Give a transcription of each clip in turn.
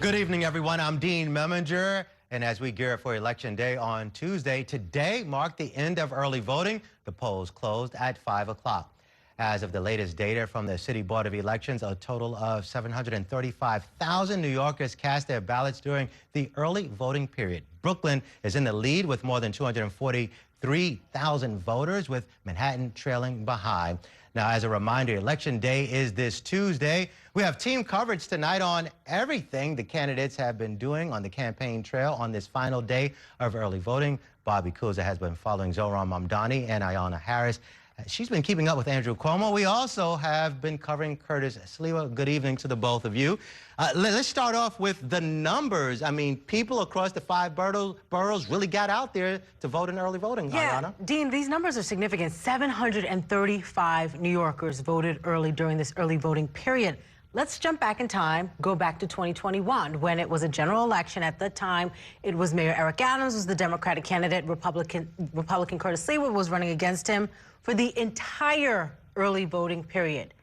Good evening, everyone. I'm Dean Meminger, and as we gear up for Election Day on Tuesday, today marked the end of early voting. The polls closed at 5 o'clock. As of the latest data from the City Board of Elections, a total of 735,000 New Yorkers cast their ballots during the early voting period. Brooklyn is in the lead with more than 243,000 voters, with Manhattan trailing behind. Now, as a reminder, Election Day is this Tuesday. We have team coverage tonight on everything the candidates have been doing on the campaign trail on this final day of early voting. Bobby Kuza has been following Zohran Mamdani and Ayanna Harris. She's been keeping up with Andrew Cuomo. We also have been covering Curtis Sliwa. Good evening to the both of you. Let's start off with the numbers. I mean, people across the 5 boroughs really got out there to vote in early voting, Yeah, Ayanna. Dean, these numbers are significant. 735 New Yorkers voted early during this early voting period. Let's jump back in time, go back to 2021, when it was a general election. At the time, it was Mayor Eric Adams was the Democratic candidate. Republican Curtis Sliwa was running against him. For the entire early voting period,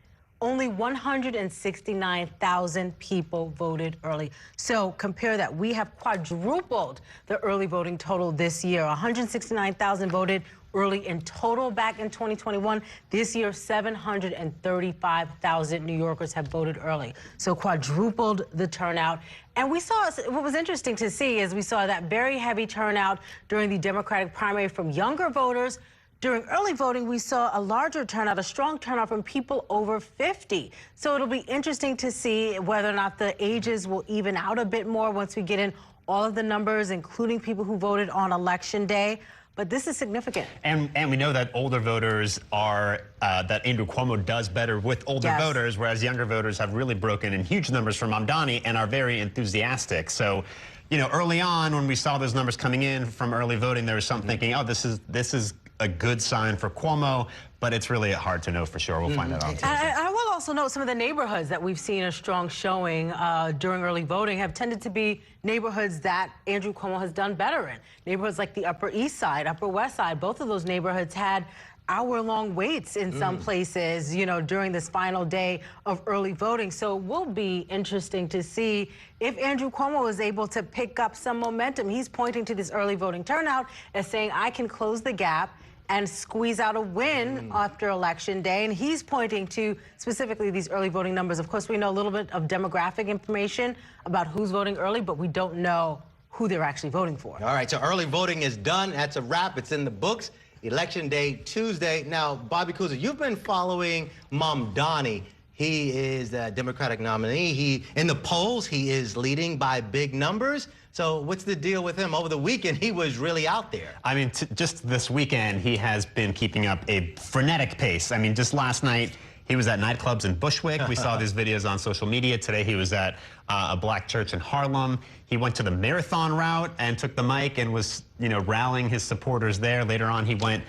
only 169,000 people voted early. So compare that. We have quadrupled the early voting total this year. 169,000 voted early in total back in 2021. This year, 735,000 New Yorkers have voted early. So quadrupled the turnout. And we saw, what was interesting to see is we saw that very heavy turnout during the Democratic primary from younger voters. During early voting, we saw a larger turnout, a strong turnout from people over 50. So it'll be interesting to see whether or not the ages will even out a bit more once we get in all of the numbers, including people who voted on Election Day. But this is significant. And we know that older voters are, that Andrew Cuomo does better with older voters, whereas younger voters have really broken in huge numbers from Mamdani and are very enthusiastic. So, you know, early on when we saw those numbers coming in from early voting, there was some thinking, oh, this is a good sign for Cuomo, but it's really hard to know for sure. We'll find that out. I will also note some of the neighborhoods that we've seen a strong showing during early voting have tended to be neighborhoods that Andrew Cuomo has done better in. Neighborhoods like the Upper East Side, Upper West Side, both of those neighborhoods had hour-long waits in some places, you know, during this final day of early voting. So it will be interesting to see if Andrew Cuomo is able to pick up some momentum. He's pointing to this early voting turnout as saying, I can close the gap and squeeze out a win after Election Day. And he's pointing to specifically these early voting numbers. Of course, we know a little bit of demographic information about who's voting early, but we don't know who they're actually voting for. All right, so early voting is done. That's a wrap. It's in the books. Election Day Tuesday. Now, Bobby Kuza, you've been following Mamdani. He is the Democratic nominee. In the polls, he is leading by big numbers. So what's the deal with him? Over the weekend, he was really out there. I mean, just this weekend, he has been keeping up a frenetic pace. I mean, just last night, he was at nightclubs in Bushwick. We saw these videos on social media. Today, he was at a black church in Harlem. He went to the marathon route and took the mic and was, you know, rallying his supporters there. Later on, he went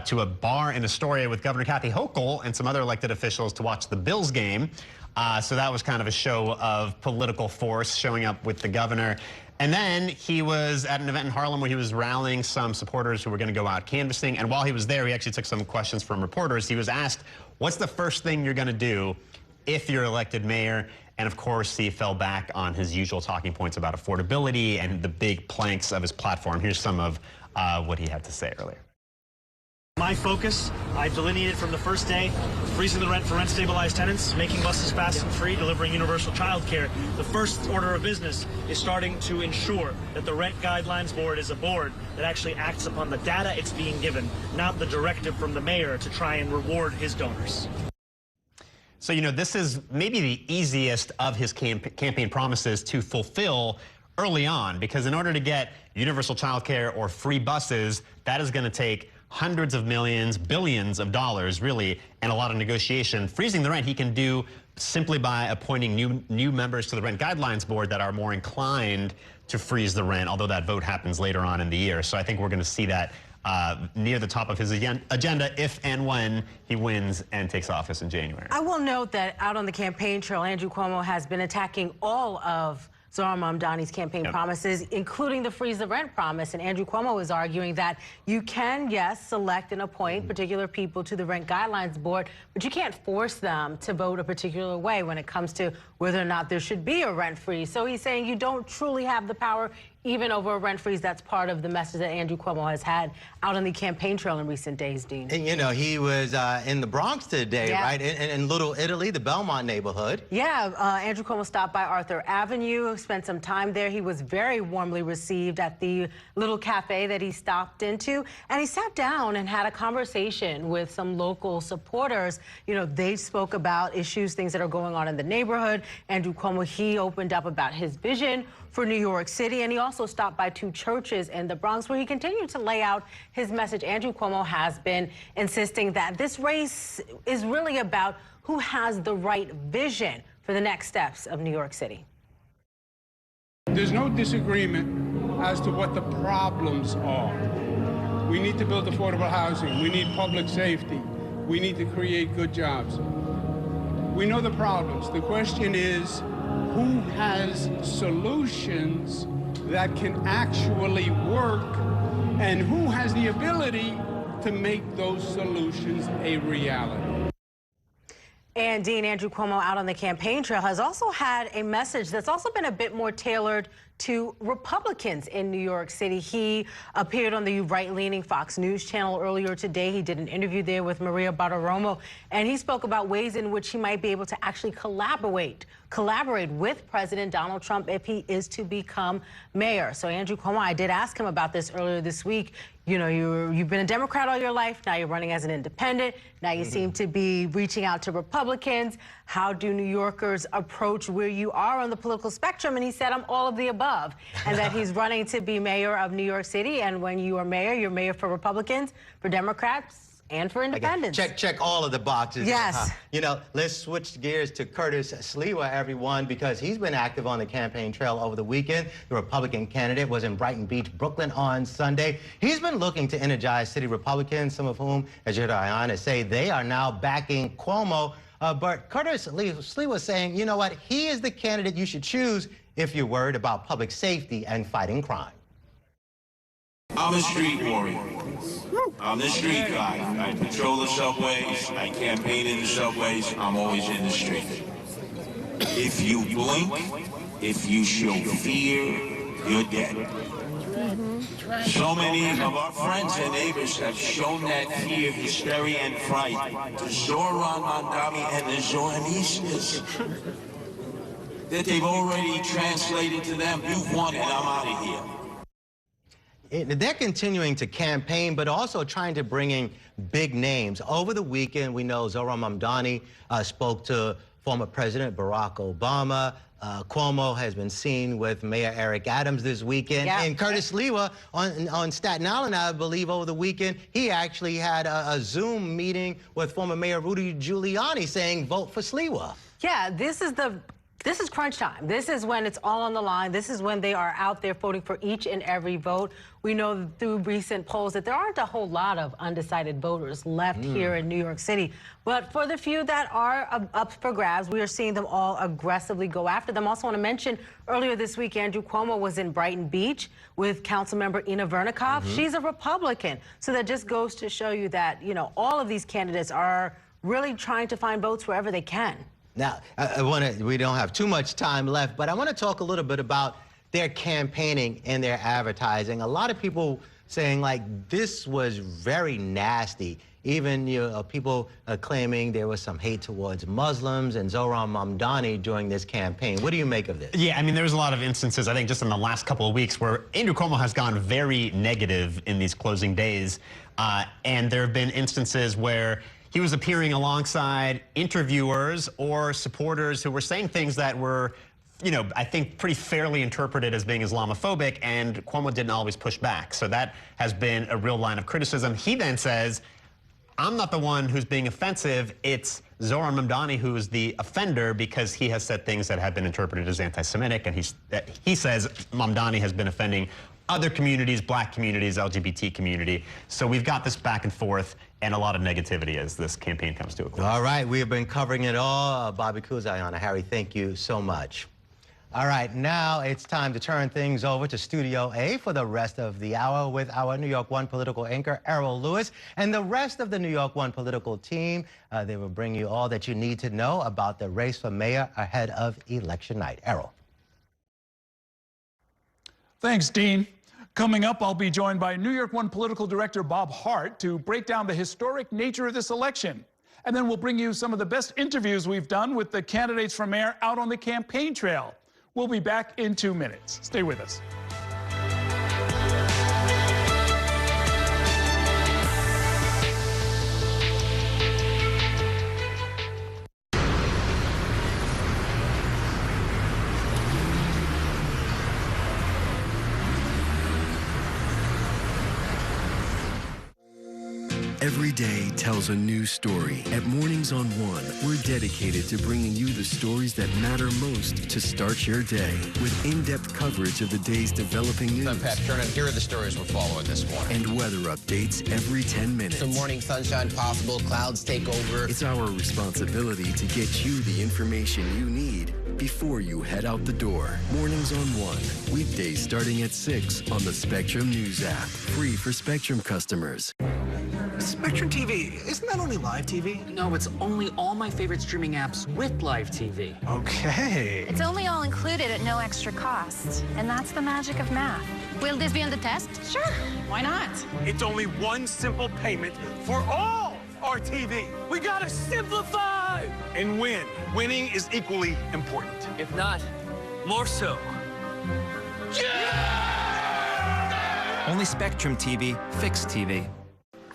to a bar in Astoria with Governor Kathy Hochul and some other elected officials to watch the Bills game. So that was kind of a show of political force, showing up with the governor. And then he was at an event in Harlem where he was rallying some supporters who were going to go out canvassing. And while he was there, he actually took some questions from reporters. He was asked, what's the first thing you're going to do if you're elected mayor? And of course, he fell back on his usual talking points about affordability and the big planks of his platform. Here's some of what he had to say earlier. My focus, I've delineated from the first day, freezing the rent for rent-stabilized tenants, making buses fast and free, delivering universal child care. The first order of business is starting to ensure that the Rent Guidelines Board is a board that actually acts upon the data it's being given, not the directive from the mayor to try and reward his donors. So, you know, this is maybe the easiest of his campaign promises to fulfill early on, because in order to get universal child care or free buses, that is going to take hundreds of millions, billions of dollars, really, and a lot of negotiation. Freezing the rent, he can do simply by appointing new members to the Rent Guidelines Board that are more inclined to freeze the rent, although that vote happens later on in the year. So I think we're going to see that near the top of his agenda if and when he wins and takes office in January. I will note that out on the campaign trail, Andrew Cuomo has been attacking all of Zohran Mamdani's campaign promises, including the freeze the rent promise. And Andrew Cuomo is arguing that you can, yes, select and appoint particular people to the Rent Guidelines Board, but you can't force them to vote a particular way when it comes to whether or not there should be a rent freeze. So he's saying you don't truly have the power even over a rent freeze. That's part of the message that Andrew Cuomo has had out on the campaign trail in recent days, Dean. And, you know, he was in the Bronx today, right? In Little Italy, the Belmont neighborhood. Yeah, Andrew Cuomo stopped by Arthur Avenue, spent some time there. He was very warmly received at the little cafe that he stopped into. And he sat down and had a conversation with some local supporters. You know, they spoke about issues, things that are going on in the neighborhood. Andrew Cuomo, he opened up about his vision for New York City, and he also stopped by 2 churches in the Bronx where he continued to lay out his message. Andrew Cuomo has been insisting that this race is really about who has the right vision for the next steps of New York City. There's no disagreement as to what the problems are. We need to build affordable housing. We need public safety. We need to create good jobs. We know the problems. The question is, who has solutions that can actually work, and who has the ability to make those solutions a reality? And Dean, Andrew Cuomo out on the campaign trail has also had a message that's also been a bit more tailored to Republicans in New York City. He appeared on the right-leaning Fox News channel earlier today. He did an interview there with Maria Bartiromo, and he spoke about ways in which he might be able to actually collaborate with President Donald Trump if he is to become mayor. So Andrew Cuomo, I did ask him about this earlier this week. You know, you've been a Democrat all your life. Now you're running as an independent. Now you seem to be reaching out to Republicans. How do New Yorkers approach where you are on the political spectrum? And he said, I'm all of the above, and that he's running to be mayor of New York City. And when you are mayor, you're mayor for Republicans, for Democrats, and for independents. Check all of the boxes. Yes. You know, let's switch gears to Curtis Sliwa, everyone, because he's been active on the campaign trail over the weekend. The Republican candidate was in Brighton Beach, Brooklyn on Sunday. He's been looking to energize city Republicans, some of whom, as you heard Ayanna say, they are now backing Cuomo. But Curtis Sliwa was saying, you know what, he is the candidate you should choose if you're worried about public safety and fighting crime. I'm a street warrior. I'm the street guy. I patrol the subways. I campaign in the subways. I'm always in the street. If you blink, if you show fear, you're dead. So many of our friends and neighbors have shown that fear, hysteria, and fright to Zohran Mamdani and the Zohranistas that they've already translated to them. You've won and I'm out of here. They're continuing to campaign, but also trying to bring in big names. Over the weekend, we know Zohran Mamdani spoke to former President Barack Obama. Cuomo has been seen with Mayor Eric Adams this weekend. Yeah. And Curtis Sliwa on Staten Island, I believe, over the weekend, he actually had a Zoom meeting with former Mayor Rudy Giuliani saying, vote for Sliwa. Yeah, this is crunch time. This is when it's all on the line. This is when they are out there voting for each and every vote. We know through recent polls that there aren't a whole lot of undecided voters left here in New York City. But for the few that are up for grabs, we are seeing them all aggressively go after them. Also want to mention, earlier this week, Andrew Cuomo was in Brighton Beach with Councilmember Ina Vernikov. She's a Republican. So that just goes to show you that, you know, all of these candidates are really trying to find votes wherever they can. Now, we don't have too much time left, but I want to talk a little bit about their campaigning and their advertising. A lot of people saying, like, this was very nasty. Even people claiming there was some hate towards Muslims and Zohran Mamdani during this campaign. What do you make of this? Yeah, I mean, there's a lot of instances, I think, just in the last couple of weeks where Andrew Cuomo has gone very negative in these closing days. And there have been instances where he was appearing alongside interviewers or supporters who were saying things that were, you know, I think pretty fairly interpreted as being Islamophobic, and Cuomo didn't always push back. So that has been a real line of criticism. He then says, I'm not the one who's being offensive. It's Zohran Mamdani who's the offender because he has said things that have been interpreted as anti-Semitic, and he says Mamdani has been offending other communities, black communities, LGBT community. So we've got this back and forth and a lot of negativity as this campaign comes to a close. All right, we have been covering it all. Bobby Kuz, Ayanna, Harry, thank you so much. All right, now it's time to turn things over to Studio A for the rest of the hour with our New York One political anchor, Errol Lewis, and the rest of the New York One political team. They will bring you all that you need to know about the race for mayor ahead of election night. Errol. Thanks, Dean. Coming up, I'll be joined by New York One political director Bob Hart to break down the historic nature of this election. And then we'll bring you some of the best interviews we've done with the candidates for mayor out on the campaign trail. We'll be back in 2 minutes. Stay with us. Every day tells a new story. At Mornings on One, we're dedicated to bringing you the stories that matter most to start your day with in-depth coverage of the day's developing news. I'm Pat Kernan. Here are the stories we're following this morning. And weather updates every 10 minutes. Some morning sunshine possible, clouds take over. It's our responsibility to get you the information you need before you head out the door. Mornings on One, weekdays starting at 6 on the Spectrum News app. Free for Spectrum customers. Spectrum TV, isn't that only live TV? No, it's only all my favorite streaming apps with live TV. Okay. It's only all included at no extra cost. And that's the magic of math. Will this be on the test? Sure. Why not? It's only one simple payment for all our TV. We gotta simplify and win. Winning is equally important. If not, more so. Yeah! Only Spectrum TV, fixed TV.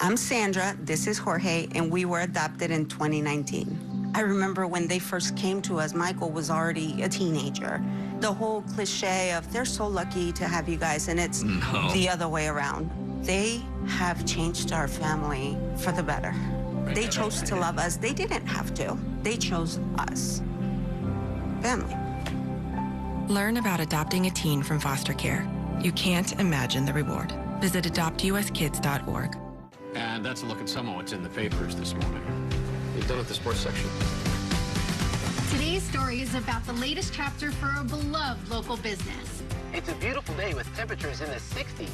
I'm Sandra, this is Jorge, and we were adopted in 2019. I remember when they first came to us, Michael was already a teenager. The whole cliche of they're so lucky to have you guys, and it's the other way around. They have changed our family for the better. They chose to love us. They didn't have to. They chose us. Family. Learn about adopting a teen from foster care. You can't imagine the reward. Visit adoptuskids.org. And that's a look at some of what's in the papers this morning. You're done with the sports section. Today's story is about the latest chapter for a beloved local business. It's a beautiful day with temperatures in the 60s,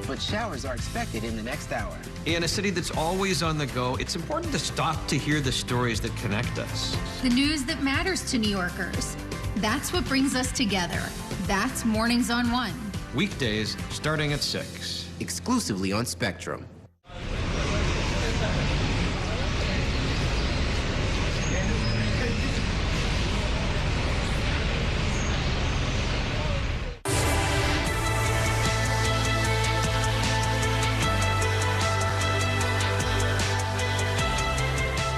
but showers are expected in the next hour. In a city that's always on the go, it's important to stop to hear the stories that connect us. The news that matters to New Yorkers. That's what brings us together. That's Mornings on One. Weekdays starting at 6. Exclusively on Spectrum.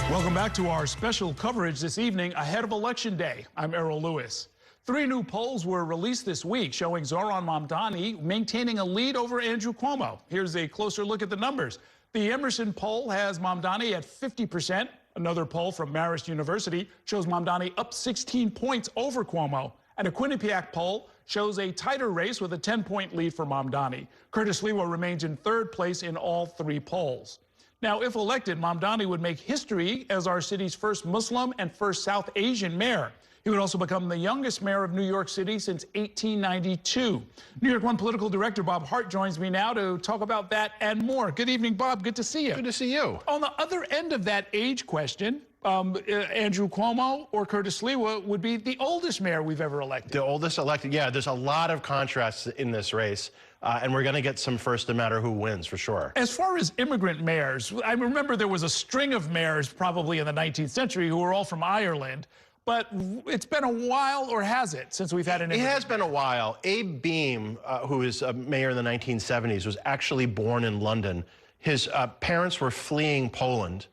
Welcome back to our special coverage this evening ahead of Election Day. I'm Errol Lewis. 3 new polls were released this week showing Zohran Mamdani maintaining a lead over Andrew Cuomo. Here's a closer look at the numbers. The Emerson poll has Mamdani at 50%. Another poll from Marist University shows Mamdani up 16 points over Cuomo. And a Quinnipiac poll shows a tighter race with a 10-point lead for Mamdani. Curtis Lewa remains in 3rd place in all 3 polls. Now, if elected, Mamdani would make history as our city's first Muslim and first South Asian mayor. He would also become the youngest mayor of New York City since 1892. New York One political director Bob Hart joins me now to talk about that and more. Good evening, Bob. Good to see you. Good to see you. On the other end of that age question, Andrew Cuomo or Curtis Lewa would be the oldest mayor we've ever elected. The oldest elected, yeah. There's a lot of contrasts in this race, and we're going to get some first no matter who wins, for sure. As far as immigrant mayors, I remember there was a string of mayors probably in the 19th century who were all from Ireland. But it's been a while, or has it, since we've had an immigrant? It has been a while. Abe Beame, who is a mayor in the 1970s, was actually born in London. His parents were fleeing Poland,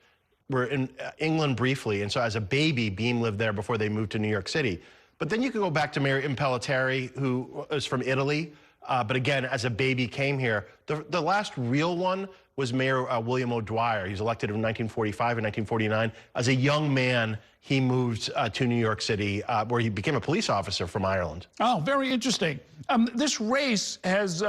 were in England briefly, and so as a baby, Beame lived there before they moved to New York City. But then you could go back to Mayor Impellitteri, who is from Italy, but again, as a baby came here. The last real one was Mayor William O'Dwyer. He was elected in 1945 and 1949. As a young man, he moved to New York City, where he became a police officer from Ireland. Oh, very interesting. This race has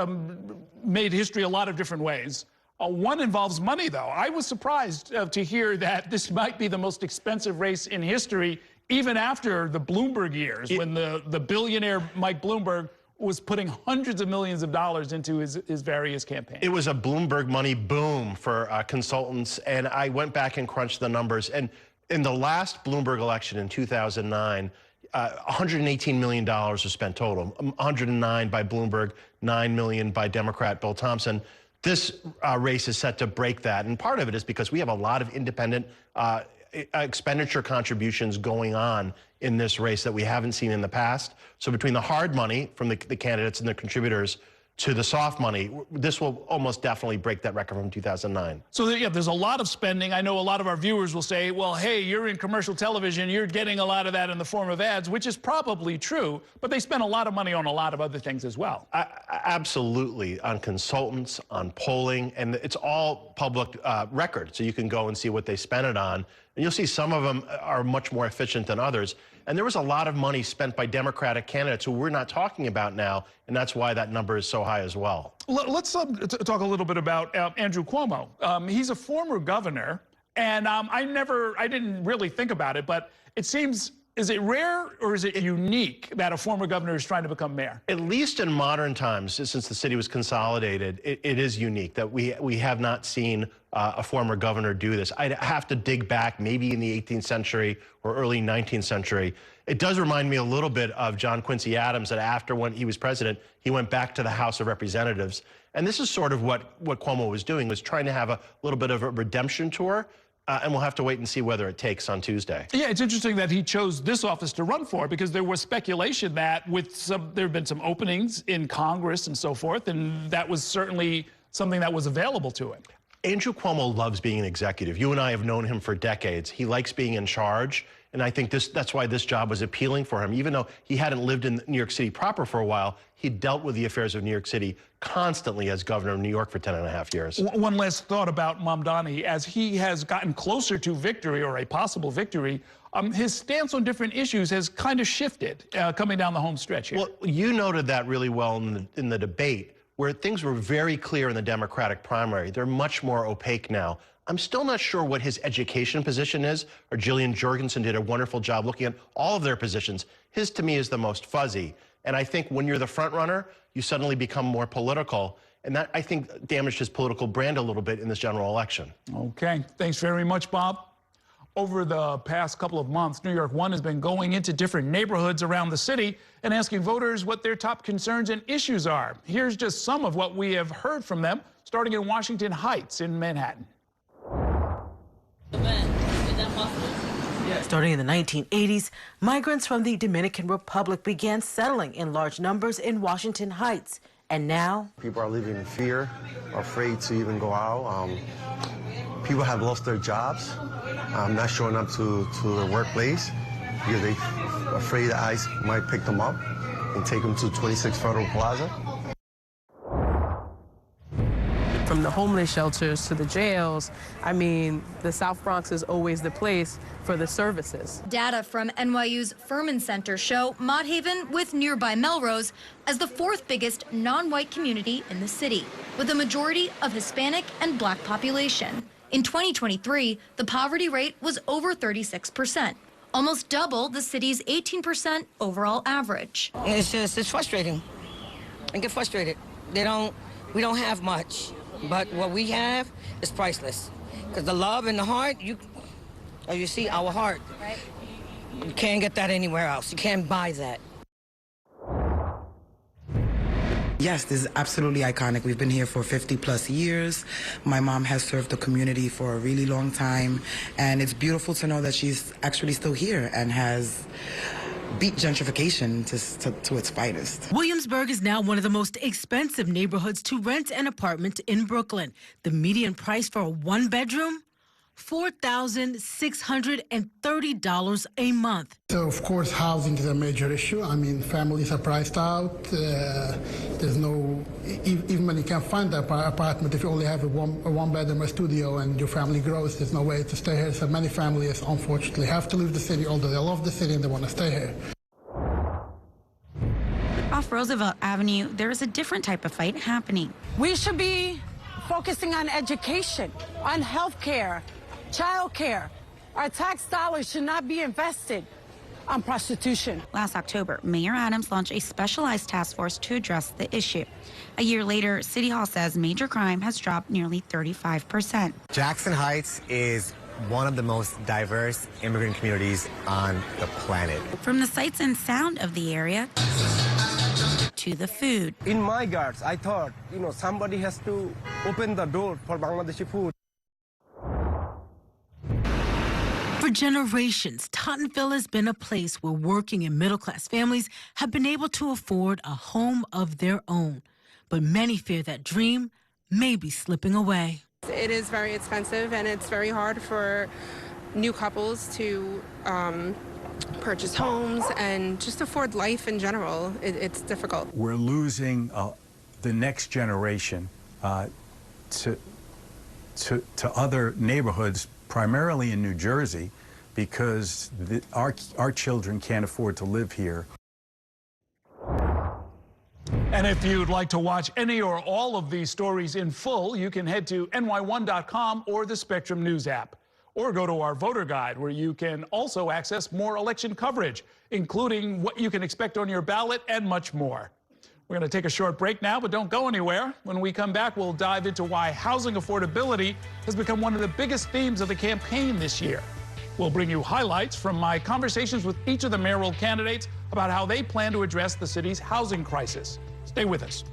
made history a lot of different ways. One involves money, though. I was surprised to hear that this might be the most expensive race in history, even after the Bloomberg years, when the billionaire Mike Bloomberg was putting hundreds of millions of dollars into his various campaigns. It was a Bloomberg money boom for consultants, and I went back and crunched the numbers. And in the last Bloomberg election in 2009, $118 million was spent total. 109 by Bloomberg, 9 million by Democrat Bill Thompson. This race is set to break that, and part of it is because we have a lot of independent expenditure contributions going on in this race that we haven't seen in the past. So between the hard money from the candidates and the contributors to the soft money, this will almost definitely break that record from 2009. So yeah, there's a lot of spending. I know a lot of our viewers will say, well, hey, you're in commercial television, you're getting a lot of that in the form of ads, which is probably true, but they spend a lot of money on a lot of other things as well. Absolutely, on consultants, on polling, and it's all public record, so you can go and see what they spent it on. And you'll see some of them are much more efficient than others. And there was a lot of money spent by Democratic candidates who we're not talking about now, and that's why that number is so high as well. Let's talk a little bit about Andrew Cuomo. He's a former governor, and I didn't really think about it, but it seems, is it rare or is it unique that a former governor is trying to become mayor? At least in modern times, since the city was consolidated, it is unique that we have not seen a former governor do this. I'd have to dig back maybe in the 18th century or early 19th century. It does remind me a little bit of John Quincy Adams, that after when he was president, he went back to the House of Representatives. And this is sort of what Cuomo was doing, was trying to have a little bit of a redemption tour. And we'll have to wait and see whether it takes on Tuesday. Yeah, it's interesting that he chose this office to run for, because there was speculation that there have been some openings in Congress and so forth, and that was certainly something that was available to him. Andrew Cuomo loves being an executive. You and I have known him for decades. He likes being in charge, and I think that's why this job was appealing for him. Even though he hadn't lived in New York City proper for a while, he dealt with the affairs of New York City constantly as governor of New York for 10.5 years. One last thought about Mamdani. As he has gotten closer to victory, or a possible victory, his stance on different issues has kind of shifted coming down the home stretch here. Well, you noted that really well in the debate, where things were very clear in the Democratic primary. They're much more opaque now. I'm still not sure what his education position is, or Jillian Jorgensen did a wonderful job looking at all of their positions. His, to me, is the most fuzzy. And I think when you're the front runner, you suddenly become more political. And that, I think, damaged his political brand a little bit in this general election. Okay, thanks very much, Bob. Over the past couple of months, New York One has been going into different neighborhoods around the city and asking voters what their top concerns and issues are. Here's just some of what we have heard from them, starting in Washington Heights in Manhattan. Starting in the 1980s, migrants from the Dominican Republic began settling in large numbers in Washington Heights. And now, people are living in fear, afraid to even go out. People have lost their jobs, not showing up to the workplace because they're afraid that ICE might pick them up and take them to 26 Federal Plaza. From the homeless shelters to the jails, I mean, the South Bronx is always the place for the services. Data from NYU's Furman Center show Mott Haven, with nearby Melrose, as the fourth biggest non-white community in the city, with a majority of Hispanic and Black population. In 2023, the poverty rate was over 36%, almost double the city's 18% overall average. It's frustrating. I get frustrated. We don't have much. But what we have is priceless. Because the love and the heart, you see our heart. Right. You can't get that anywhere else. You can't buy that. Yes, this is absolutely iconic. We've been here for 50+ years. My mom has served the community for a really long time. And it's beautiful to know that she's actually still here and has beat gentrification to its finest. Williamsburg is now one of the most expensive neighborhoods to rent an apartment in Brooklyn. The median price for a one-bedroom, $4,630 a month. So, of course, housing is a major issue. I mean, families are priced out. There's no, even when you can find an apartment, if you only have a one-bedroom, a studio, and your family grows, there's no way to stay here. So many families, unfortunately, have to leave the city, although they love the city and they want to stay here. Off Roosevelt Avenue, there is a different type of fight happening. We should be focusing on education, on health care, child care. Our tax dollars should not be invested on prostitution. Last October, Mayor Adams launched a specialized task force to address the issue. A year later, City Hall says major crime has dropped nearly 35%. Jackson Heights is one of the most diverse immigrant communities on the planet. From the sights and sound of the area to the food. In my guards, I thought, somebody has to open the door for Bangladeshi food. For generations, Tottenville has been a place where working and middle-class families have been able to afford a home of their own. But many fear that dream may be slipping away. It is very expensive, and it's very hard for new couples to purchase homes and just afford life in general. It's difficult. We're losing the next generation to other neighborhoods, primarily in New Jersey, because our children can't afford to live here. And if you'd like to watch any or all of these stories in full, you can head to ny1.com or the Spectrum News app. Or go to our voter guide, where you can also access more election coverage, including what you can expect on your ballot and much more. We're going to take a short break now, but don't go anywhere. When we come back, we'll dive into why housing affordability has become one of the biggest themes of the campaign this year. We'll bring you highlights from my conversations with each of the mayoral candidates about how they plan to address the city's housing crisis. Stay with us.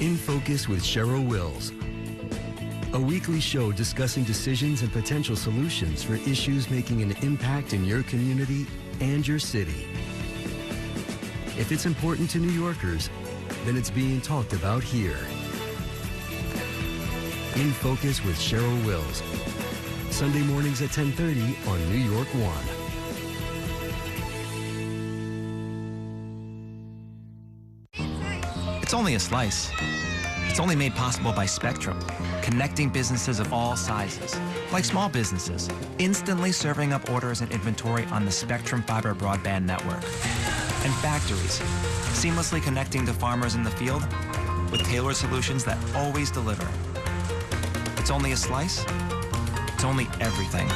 In Focus with Cheryl Wills, a weekly show discussing decisions and potential solutions for issues making an impact in your community and your city. If it's important to New Yorkers, then it's being talked about here. In Focus with Cheryl Wills, Sunday mornings at 10:30 on New York One. It's only a slice. It's only made possible by Spectrum, connecting businesses of all sizes, like small businesses, instantly serving up orders and inventory on the Spectrum Fiber broadband network, and factories, seamlessly connecting to farmers in the field with tailored solutions that always deliver. It's only a slice. It's only everything.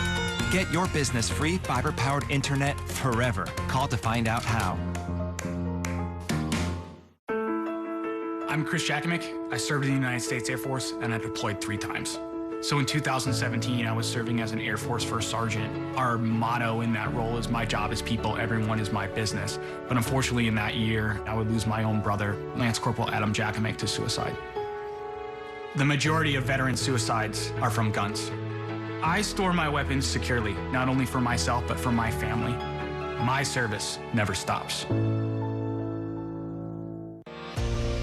Get your business free fiber-powered internet forever. Call to find out how. I'm Chris Jakovic. I served in the United States Air Force, and I deployed 3 times. So in 2017, I was serving as an Air Force First Sergeant. Our motto in that role is, my job is people, everyone is my business. But unfortunately in that year, I would lose my own brother, Lance Corporal Adam Jakovic, to suicide. The majority of veteran suicides are from guns. I store my weapons securely, not only for myself, but for my family. My service never stops.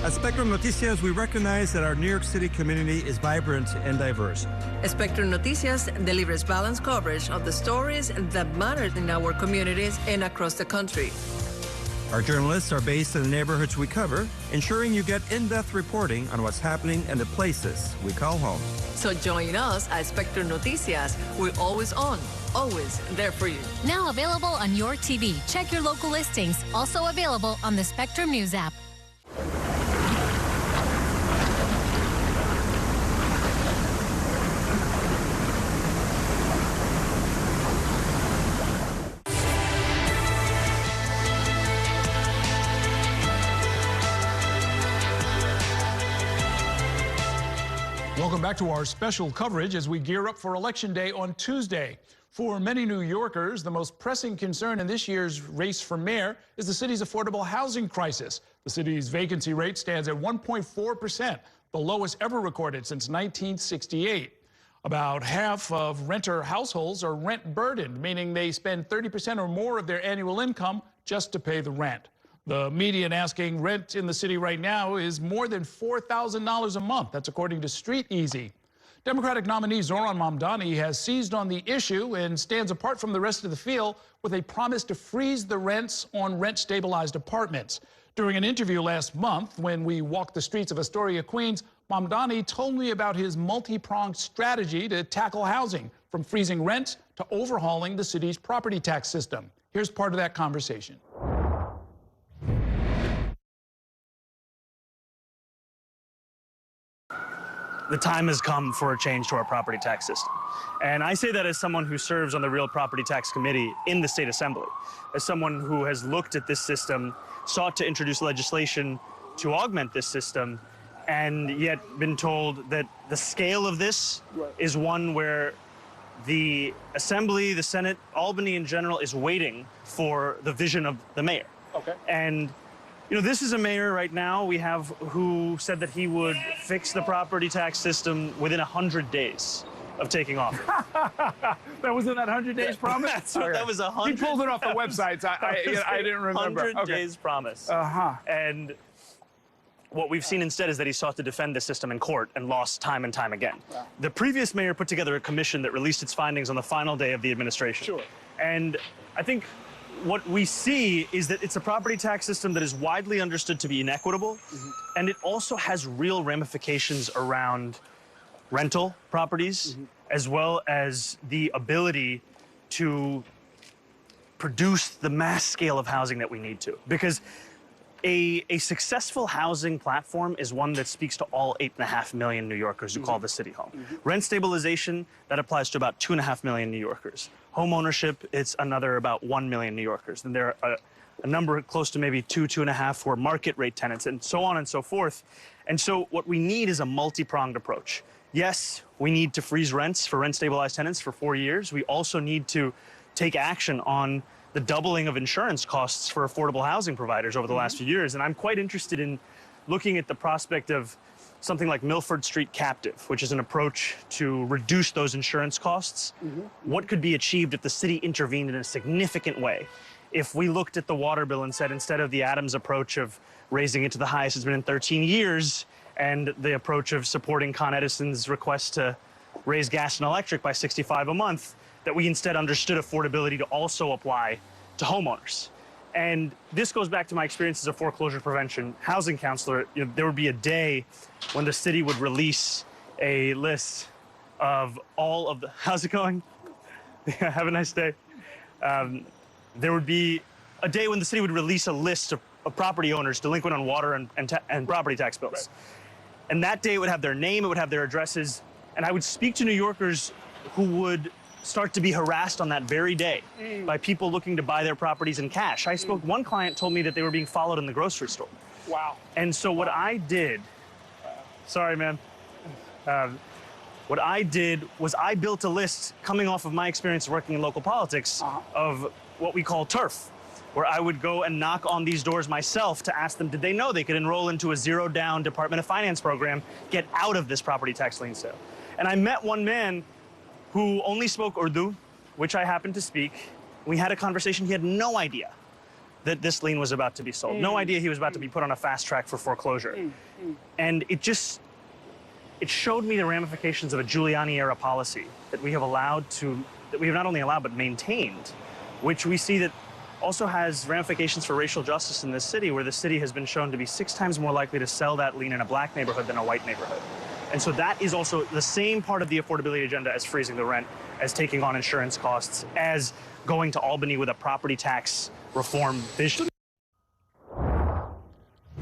At Spectrum Noticias, we recognize that our New York City community is vibrant and diverse. Spectrum Noticias delivers balanced coverage of the stories that matter in our communities and across the country. Our journalists are based in the neighborhoods we cover, ensuring you get in-depth reporting on what's happening in the places we call home. So join us at Spectrum Noticias. We're always on, always there for you. Now available on your TV. Check your local listings. Also available on the Spectrum News app. Welcome back to our special coverage as we gear up for Election Day on Tuesday. For many New Yorkers, the most pressing concern in this year's race for mayor is the city's affordable housing crisis. The city's vacancy rate stands at 1.4%, the lowest ever recorded since 1968. About half of renter households are rent burdened, meaning they spend 30% or more of their annual income just to pay the rent. The median asking rent in the city right now is more than $4,000 a month. That's according to Street Easy. Democratic nominee Zohran Mamdani has seized on the issue and stands apart from the rest of the field with a promise to freeze the rents on rent-stabilized apartments. During an interview last month, when we walked the streets of Astoria, Queens, Mamdani told me about his multi-pronged strategy to tackle housing, from freezing rent to overhauling the city's property tax system. Here's part of that conversation. The time has come for a change to our property tax system. And I say that as someone who serves on the Real Property Tax Committee in the State Assembly, as someone who has looked at this system, sought to introduce legislation to augment this system, and yet been told that the scale of this is one where the Assembly, the Senate, Albany in general is waiting for the vision of the mayor. Okay. And you know, this is a mayor right now we have who said that he would fix the property tax system within 100 days of taking office. That was in that 100 days promise? That's what, that was 100. He pulled it off the websites. I didn't remember. 100 days promise. Uh-huh. And what we've seen instead is that he sought to defend the system in court and lost time and time again. Wow. The previous mayor put together a commission that released its findings on the final day of the administration. Sure. And I think what we see is that it's a property tax system that is widely understood to be inequitable, and it also has real ramifications around rental properties, as well as the ability to produce the mass scale of housing that we need to. Because a successful housing platform is one that speaks to all 8.5 million New Yorkers who call the city home. Rent stabilization, that applies to about 2.5 million New Yorkers. Home ownership, it's another about 1 million New Yorkers. And there are a number close to maybe 2.5 for market rate tenants, and so on and so forth. And so what we need is a multi-pronged approach. Yes, we need to freeze rents for rent stabilized tenants for 4 years. We also need to take action on the doubling of insurance costs for affordable housing providers over the last few years. And I'm quite interested in looking at the prospect of something like Milford Street Captive, which is an approach to reduce those insurance costs. What could be achieved if the city intervened in a significant way? If we looked at the water bill and said, instead of the Adams approach of raising it to the highest it's been in 13 years, and the approach of supporting Con Edison's request to raise gas and electric by $65 a month, that we instead understood affordability to also apply to homeowners. And this goes back to my experience as a foreclosure prevention housing counselor. You know, there would be a day when the city would release a list of all of the, how's it going? Have a nice day. There would be a day when the city would release a list of property owners delinquent on water and property tax bills. Right. And that day it would have their name, it would have their addresses, and I would speak to New Yorkers who would start to be harassed on that very day by people looking to buy their properties in cash. I spoke, one client told me that they were being followed in the grocery store. Wow. And so what I did, sorry, man. What I did was I built a list coming off of my experience working in local politics of what we call turf, where I would go and knock on these doors myself to ask them, did they know they could enroll into a zero-down Department of Finance program, get out of this property tax lien sale? And I met one man who only spoke Urdu, which I happened to speak. We had a conversation. He had no idea that this lien was about to be sold. No idea he was about to be put on a fast track for foreclosure. And it showed me the ramifications of a Giuliani-era policy that we have not only allowed but maintained, which we see that also has ramifications for racial justice in this city, where the city has been shown to be 6 times more likely to sell that lien in a black neighborhood than a white neighborhood. And so that is also the same part of the affordability agenda as freezing the rent, as taking on insurance costs, as going to Albany with a property tax reform vision.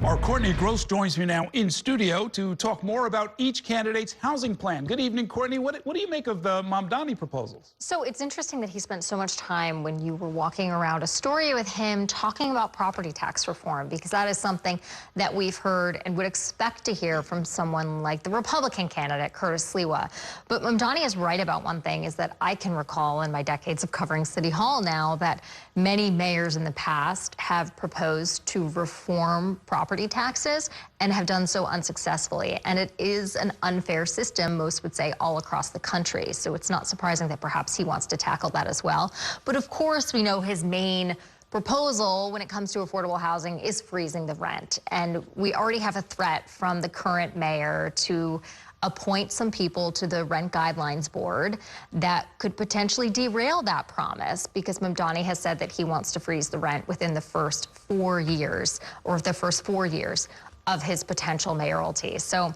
Our Courtney Gross joins me now in studio to talk more about each candidate's housing plan. Good evening, Courtney. What do you make of the Mamdani proposals? So it's interesting that he spent so much time when you were walking around Astoria with him talking about property tax reform, because that is something that we've heard and would expect to hear from someone like the Republican candidate, Curtis Sliwa. But Mamdani is right about one thing, is that I can recall in my decades of covering City Hall now that many mayors in the past have proposed to reform property taxes and have done so unsuccessfully. And it is an unfair system, most would say, all across the country. So it's not surprising that perhaps he wants to tackle that as well. But of course, we know his main proposal when it comes to affordable housing is freezing the rent. And we already have a threat from the current mayor to appoint some people to the Rent Guidelines Board that could potentially derail that promise, because Mamdani has said that he wants to freeze the rent within the first 4 years, or the first 4 years of his potential mayoralty. So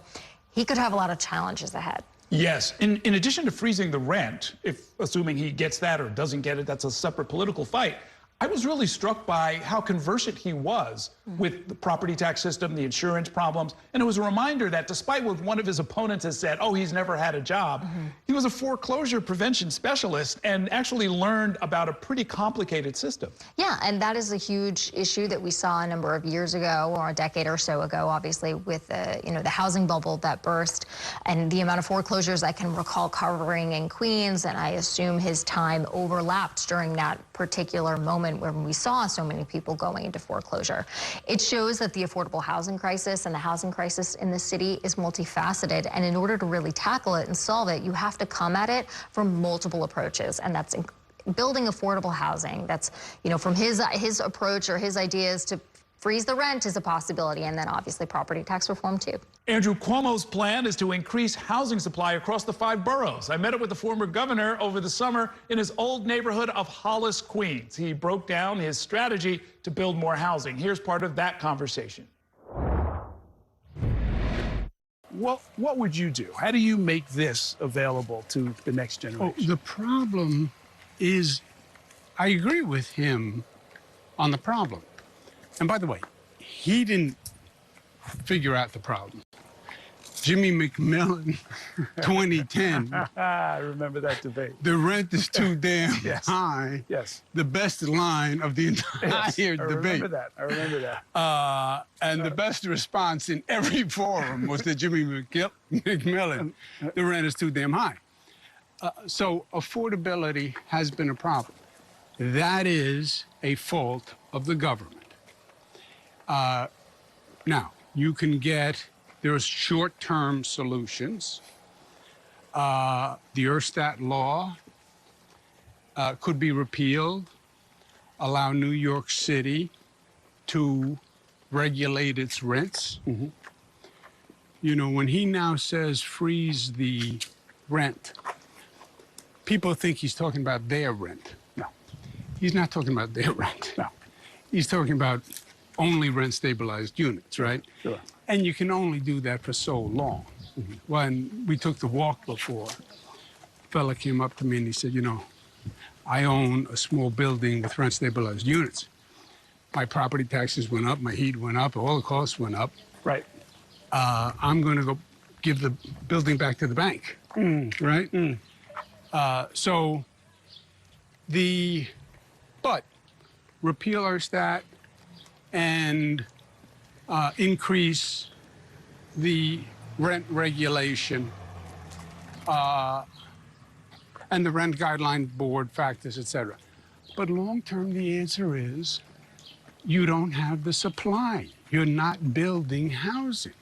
he could have a lot of challenges ahead. Yes. In addition to freezing the rent, assuming he gets that or doesn't get it, that's a separate political fight. I was really struck by how conversant he was with the property tax system, the insurance problems. And it was a reminder that despite what one of his opponents has said, oh, he's never had a job, he was a foreclosure prevention specialist and actually learned about a pretty complicated system. Yeah, and that is a huge issue that we saw a number of years ago, or a decade or so ago, obviously, with the housing bubble that burst and the amount of foreclosures I can recall covering in Queens. And I assume his time overlapped during that particular moment when we saw so many people going into foreclosure. It shows that the affordable housing crisis and the housing crisis in the city is multifaceted, and in order to really tackle it and solve it, you have to come at it from multiple approaches, and that's building affordable housing. That's, from his approach or his ideas to freeze the rent is a possibility, and then obviously property tax reform too. Andrew Cuomo's plan is to increase housing supply across the 5 boroughs. I met up with the former governor over the summer in his old neighborhood of Hollis, Queens. He broke down his strategy to build more housing. Here's part of that conversation. What would you do? How do you make this available to the next generation? Oh, the problem is, I agree with him on the problem. And by the way, he didn't figure out the problem. Jimmy McMillan, 2010. I remember that debate. The rent is too damn high. Yes. The best line of the entire debate. I remember that. And the best response in every forum was that Jimmy McMillan, the rent is too damn high. So affordability has been a problem. That is a fault of the government. Now, there's short-term solutions. The Erstat law could be repealed, allow New York City to regulate its rents. When he now says freeze the rent, people think he's talking about their rent. No, he's not talking about their rent. No. He's talking about only rent-stabilized units, right? Sure. And you can only do that for so long. When we took the walk before, a fella came up to me and he said, I own a small building with rent-stabilized units. My property taxes went up, my heat went up, all the costs went up. Right. I'm going to go give the building back to the bank, right? But repeal Erstat and increase the rent regulation and the Rent Guideline Board factors, et cetera. But long-term, the answer is you don't have the supply. You're not building housing.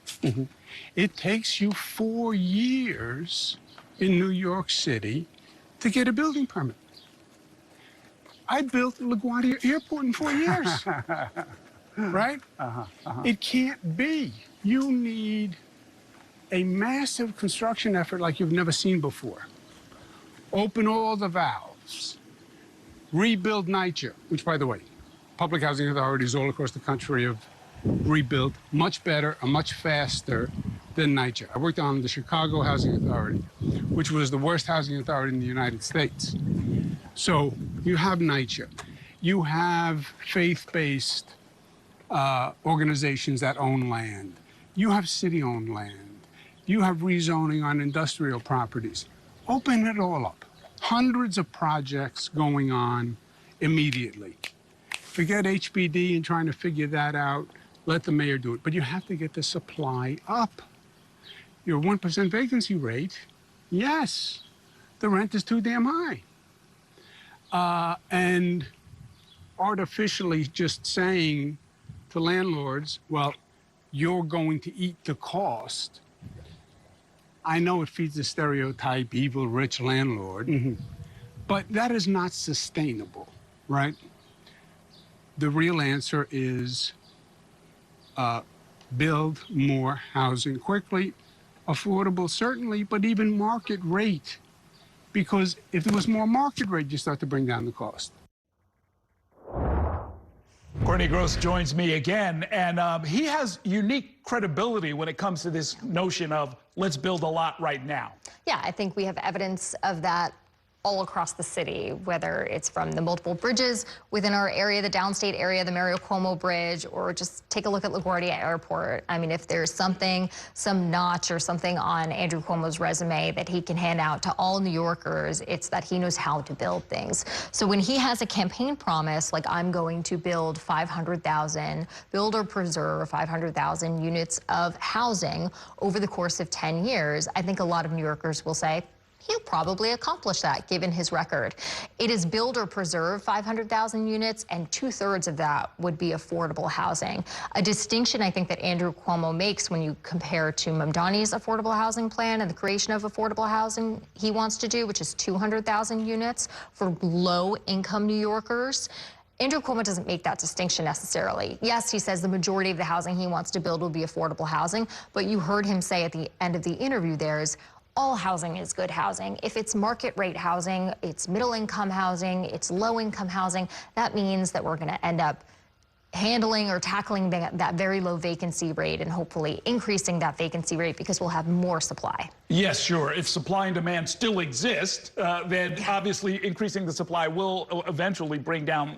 It takes you 4 years in New York City to get a building permit. I built LaGuardia Airport in 4 years. Right? It can't be. You need a massive construction effort like you've never seen before. Open all the valves. Rebuild NYCHA, which, by the way, public housing authorities all across the country have rebuilt much better and much faster than NYCHA. I worked on the Chicago Housing Authority, which was the worst housing authority in the United States. So you have NYCHA. You have faith-based organizations that own land. You have city-owned land. You have rezoning on industrial properties. Open it all up. Hundreds of projects going on immediately. Forget HPD and trying to figure that out. Let the mayor do it. But you have to get the supply up. Your 1% vacancy rate, yes, the rent is too damn high. And artificially just saying to landlords, well, you're going to eat the cost. I know it feeds the stereotype, evil, rich landlord, but that is not sustainable, right? The real answer is build more housing quickly, affordable, certainly, but even market rate. Because if there was more market rate, you start to bring down the cost. Courtney Gross joins me again, and he has unique credibility when it comes to this notion of let's build a lot right now. Yeah, I think we have evidence of that all across the city, whether it's from the multiple bridges within our area, the downstate area, the Mayoral Bridge, or just take a look at LaGuardia Airport. I mean, if there's something, some notch or something on Andrew Cuomo's resume that he can hand out to all New Yorkers, it's that he knows how to build things. So when he has a campaign promise, like I'm going to build 500,000, build or preserve 500,000 units of housing over the course of 10 years, I think a lot of New Yorkers will say, he'll probably accomplish that given his record. It is build or preserve 500,000 units, and 2/3 of that would be affordable housing. A distinction I think that Andrew Cuomo makes when you compare to Mamdani's affordable housing plan and the creation of affordable housing he wants to do, which is 200,000 units for low-income New Yorkers. Andrew Cuomo doesn't make that distinction necessarily. Yes, he says the majority of the housing he wants to build will be affordable housing, but you heard him say at the end of the interview there is, all housing is good housing. If it's market rate housing, it's middle income housing, it's low income housing, that means that we're going to end up handling or tackling that very low vacancy rate and hopefully increasing that vacancy rate because we'll have more supply. Yes, sure. If supply and demand still exist, then obviously increasing the supply will eventually bring down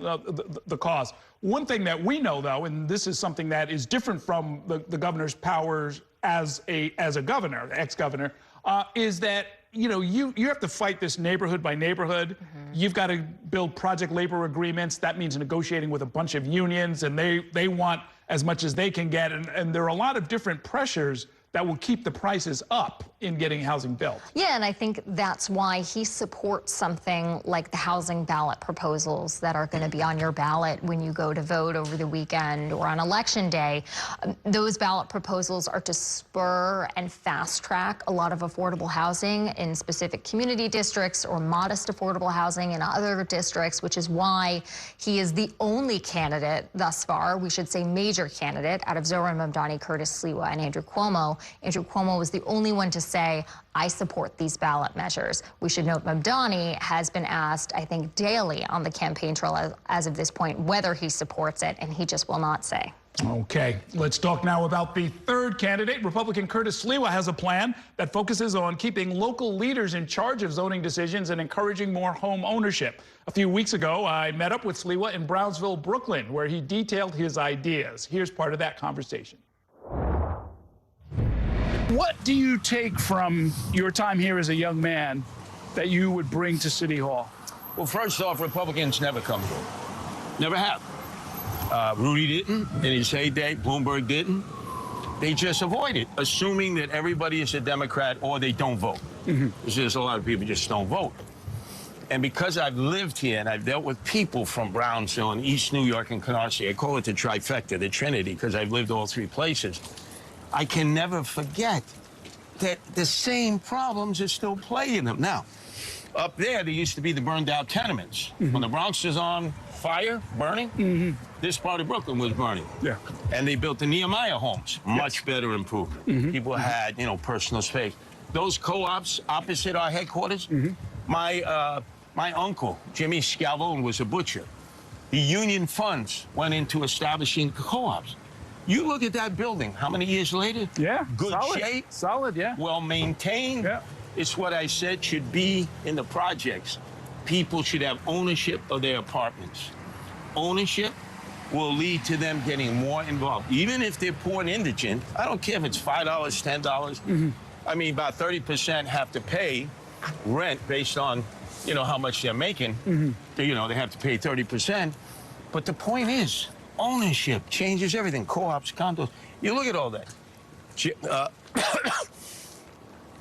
the cost. One thing that we know, though, and this is something that is different from the governor's powers as a governor, ex-governor, is that, you know, you have to fight this neighborhood by neighborhood. You've got to build project labor agreements. That means negotiating with a bunch of unions, and they want as much as they can get. And there are a lot of different pressures that will keep the prices up in getting housing built. Yeah, and I think that's why he supports something like the housing ballot proposals that are going to be on your ballot when you go to vote over the weekend or on election day. Those ballot proposals are to spur and fast track a lot of affordable housing in specific community districts or modest affordable housing in other districts, which is why he is the only candidate thus far, we should say major candidate, out of Zohran Mamdani, Curtis Sliwa, and Andrew Cuomo. Andrew Cuomo was the only one to say, I support these ballot measures. We should note Mamdani has been asked, I think, daily on the campaign trail as of this point whether he supports it, and he just will not say. Okay, let's talk now about the third candidate. Republican Curtis Sliwa has a plan that focuses on keeping local leaders in charge of zoning decisions and encouraging more home ownership. A few weeks ago, I met up with Sliwa in Brownsville, Brooklyn, where he detailed his ideas. Here's part of that conversation. What do you take from your time here as a young man that you would bring to City Hall? Well, first off, Republicans never come here. Never have. Rudy didn't in his heyday. Bloomberg didn't. They just avoid it, assuming that everybody is a Democrat or they don't vote. There's just a lot of people just don't vote. And because I've lived here and I've dealt with people from Brownsville and East New York and Canarsie, I call it the trifecta, the Trinity, because I've lived all three places. I can never forget that the same problems are still plaguing them. Now, up there used to be the burned out tenements. When the Bronx was on fire, burning, this part of Brooklyn was burning. Yeah. And they built the Nehemiah homes, much better improvement. People had, you know, personal space. Those co-ops opposite our headquarters, my uncle, Jimmy Scalvone, was a butcher. The union funds went into establishing co-ops. You look at that building, how many years later? Yeah, good solid, shape. Solid, yeah. Well maintained. Yeah. It's what I said should be in the projects. People should have ownership of their apartments. Ownership will lead to them getting more involved. Even if they're poor and indigent, I don't care if it's $5, $10. I mean, about 30% have to pay rent based on, you know, how much they're making. You know, they have to pay 30%. But the point is, ownership changes everything. Co-ops, condos. You look at all that.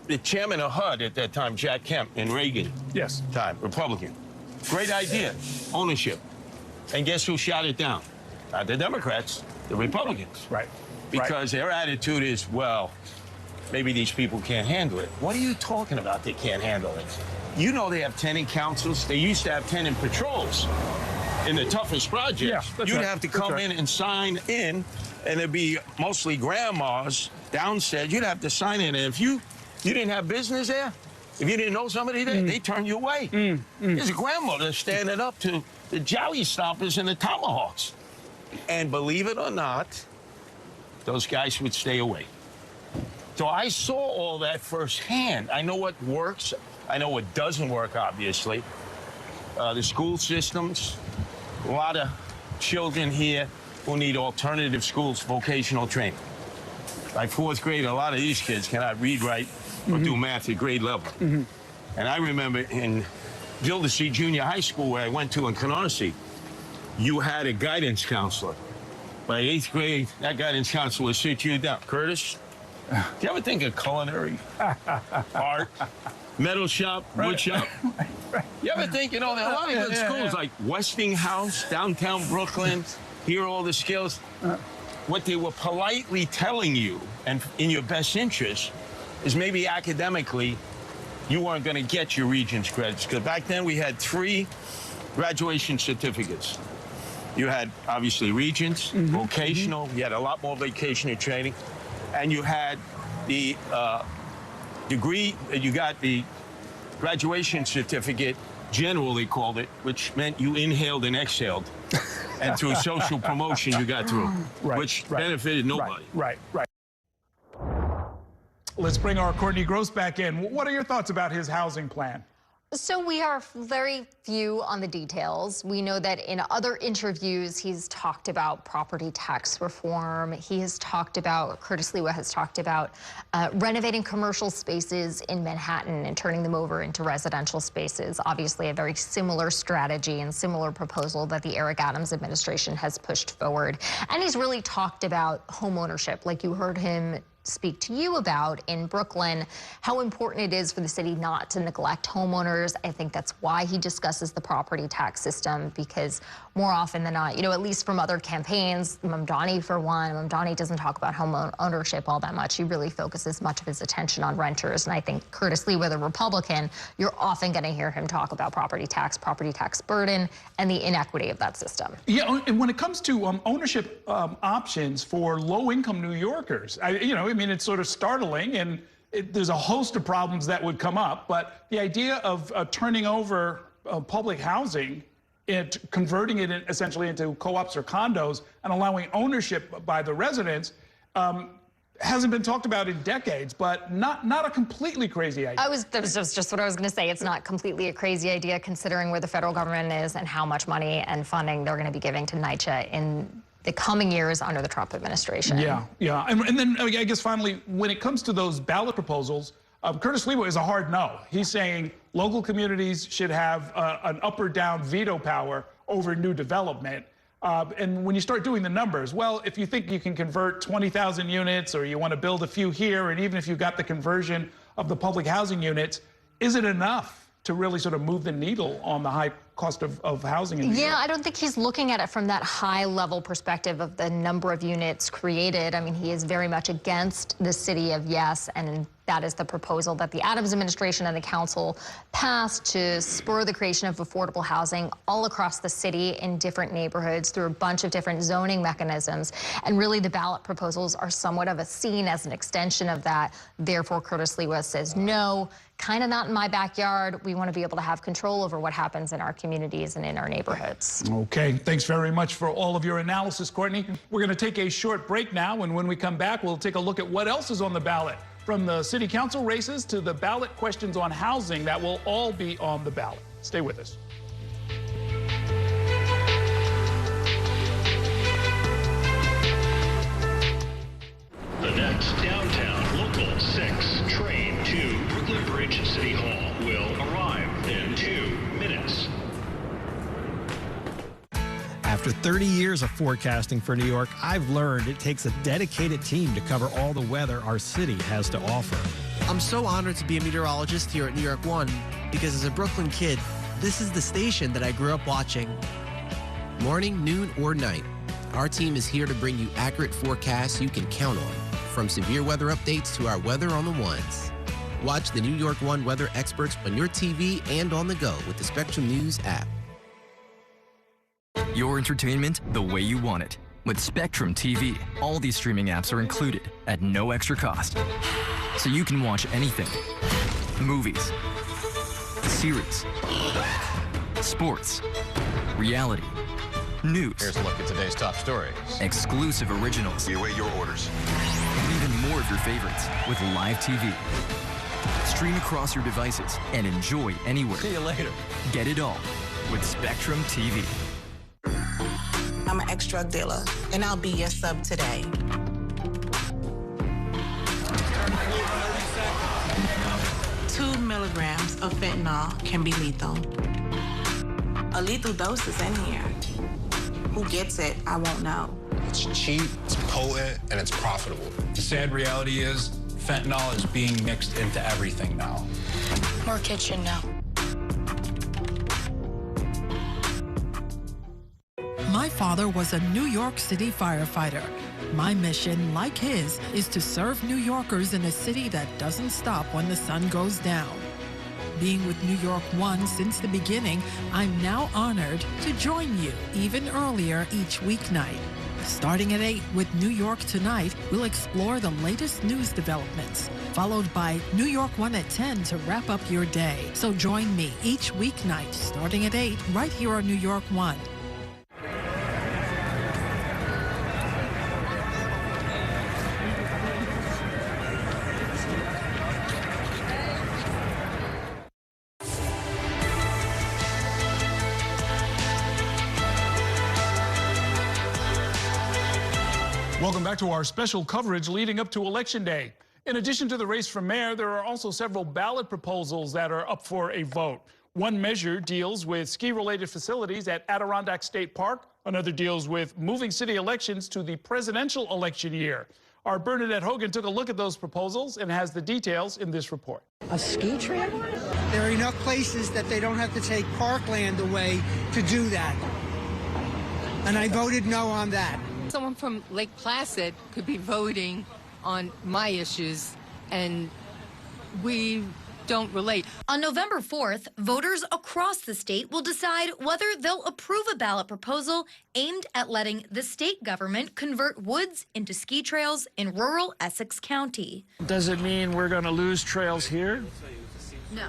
The chairman of HUD at that time, Jack Kemp, in Reagan time, Republican. Great idea, ownership. And guess who shot it down? Not the Democrats, the Republicans. Right. Because their attitude is, well, maybe these people can't handle it. What are you talking about they can't handle it? You know they have tenant councils. They used to have tenant patrols. In the toughest projects, you'd have to come in and sign in and it'd be mostly grandmas downstairs. You'd have to sign in. And if you didn't have business there, if you didn't know somebody there, they turn you away. There's a grandmother standing up to the Jowie Stompers and the Tomahawks. And believe it or not, those guys would stay away. So I saw all that firsthand. I know what works. I know what doesn't work, obviously. The school systems, a lot of children here who need alternative schools, vocational training. By fourth grade, a lot of these kids cannot read, write, or do math at grade level. And I remember in Gildersleeve Junior High School, where I went to in Canarsie, you had a guidance counselor. By 8th grade, that guidance counselor would sit you down. Curtis, do you ever think of culinary, art, metal shop, wood shop? You ever think, there are a lot of good schools like Westinghouse, downtown Brooklyn, here are all the skills. What they were politely telling you, and in your best interest, is maybe academically, you weren't going to get your Regents credits. Because back then we had 3 graduation certificates. You had, obviously, Regents, vocational. You had a lot more vacational training. And you had the degree, you got the graduation certificate, general they called it, which meant you inhaled and exhaled. And through social promotion, you got through, which benefited nobody. Right. Let's bring our Courtney Gross back in. What are your thoughts about his housing plan? So we are very few on the details. We know that in other interviews, he's talked about property tax reform. He has talked about, Curtis Lewa has talked about renovating commercial spaces in Manhattan and turning them over into residential spaces. Obviously, a very similar strategy and similar proposal that the Eric Adams administration has pushed forward. And he's really talked about home ownership, like you heard him speak to you about in Brooklyn, how important it is for the city not to neglect homeowners. I think that's why he discusses the property tax system, because more often than not, at least from other campaigns, Mamdani for one, Mamdani doesn't talk about home ownership all that much. He really focuses much of his attention on renters. And I think Curtis Lewa, the Republican, you're often going to hear him talk about property tax burden, and the inequity of that system. Yeah, and when it comes to ownership options for low-income New Yorkers, it's sort of startling, and there's a host of problems that would come up, but the idea of turning over public housing and converting it essentially into co-ops or condos and allowing ownership by the residents hasn't been talked about in decades, but not a completely crazy idea. That was just what I was going to say. It's not completely a crazy idea considering where the federal government is and how much money and funding they're going to be giving to NYCHA in the coming years under the Trump administration. Yeah. And then I guess finally, when it comes to those ballot proposals, Curtis Lewa is a hard no. He's saying local communities should have an up or down veto power over new development. And when you start doing the numbers, well, if you think you can convert 20,000 units or you want to build a few here, and even if you got the conversion of the public housing units, is it enough to really sort of move the needle on the high cost of housing in New York? I don't think he's looking at it from that high-level perspective of the number of units created. I mean, he is very much against the city of yes, and that is the proposal that the Adams administration and the council passed to spur the creation of affordable housing all across the city in different neighborhoods through a bunch of different zoning mechanisms. And really, the ballot proposals are somewhat of a seen as an extension of that. Therefore, Curtis Lewa says, no, kind of not in my backyard. We want to be able to have control over what happens in our communities and in our neighborhoods. Okay, thanks very much for all of your analysis, Courtney. We're going to take a short break now, and when we come back, we'll take a look at what else is on the ballot. From the city council races to the ballot questions on housing, that will all be on the ballot. Stay with us. The next downtown local 6 train to Brooklyn Bridge City Hall will arrive in 2 minutes. After 30 years of forecasting for New York, I've learned it takes a dedicated team to cover all the weather our city has to offer. I'm so honored to be a meteorologist here at New York One because as a Brooklyn kid, this is the station that I grew up watching. Morning, noon, or night, our team is here to bring you accurate forecasts you can count on, from severe weather updates to our weather on the ones. Watch the New York One weather experts on your TV and on the go with the Spectrum News app. Your entertainment the way you want it. With Spectrum TV, all these streaming apps are included at no extra cost. So you can watch anything. Movies, series, sports, reality, news. Here's a look at today's top stories. Exclusive originals. We await your orders. And even more of your favorites with live TV. Stream across your devices and enjoy anywhere. See you later. Get it all with Spectrum TV. I'm an ex-drug dealer, and I'll be your sub today. Two milligrams of fentanyl can be lethal. A lethal dose is in here. Who gets it, I won't know. It's cheap, it's potent, and it's profitable. The sad reality is fentanyl is being mixed into everything now. More kitchen now. My father was a New York City firefighter. My mission, like his, is to serve New Yorkers in a city that doesn't stop when the sun goes down. Being with New York One since the beginning, I'm now honored to join you even earlier each weeknight. Starting at 8 with New York Tonight, we'll explore the latest news developments, followed by New York One at 10 to wrap up your day. So join me each weeknight starting at 8 right here on New York One. Welcome back to our special coverage leading up to Election Day. In addition to the race for mayor, there are also several ballot proposals that are up for a vote. One measure deals with ski-related facilities at Adirondack State Park. Another deals with moving city elections to the presidential election year. Our Bernadette Hogan took a look at those proposals and has the details in this report. A ski trail? There are enough places that they don't have to take parkland away to do that. And I voted no on that. Someone from Lake Placid could be voting on my issues, and we don't relate. On November 4th, voters across the state will decide whether they'll approve a ballot proposal aimed at letting the state government convert woods into ski trails in rural Essex County. Does it mean we're going to lose trails here? No.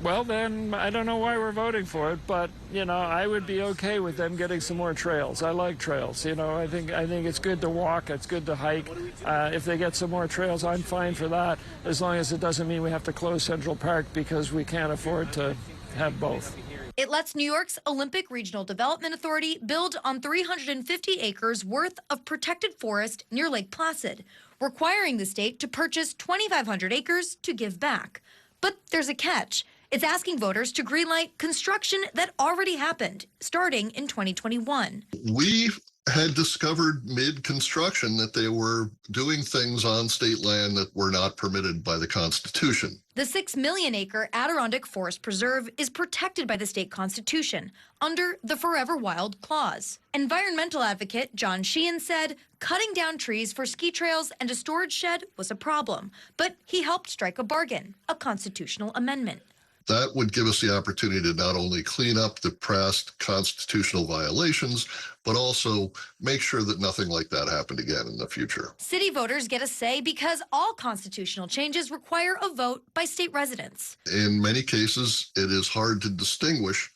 Well, then I don't know why we're voting for it, but, you know, I would be okay with them getting some more trails. I like trails, you know. I think it's good to walk, it's good to hike. If they get some more trails, I'm fine for that, as long as it doesn't mean we have to close Central Park because we can't afford to have both. It lets New York's Olympic Regional Development Authority build on 350 acres worth of protected forest near Lake Placid, requiring the state to purchase 2,500 acres to give back. But there's a catch. It's asking voters to greenlight construction that already happened, starting in 2021. We had discovered mid-construction that they were doing things on state land that were not permitted by the Constitution. The 6 million acre Adirondack Forest Preserve is protected by the state constitution under the Forever Wild Clause. Environmental advocate John Sheehan said cutting down trees for ski trails and a storage shed was a problem, but he helped strike a bargain, a constitutional amendment. That would give us the opportunity to not only clean up the past constitutional violations, but also make sure that nothing like that happened again in the future. City voters get a say because all constitutional changes require a vote by state residents. In many cases, it is hard to distinguish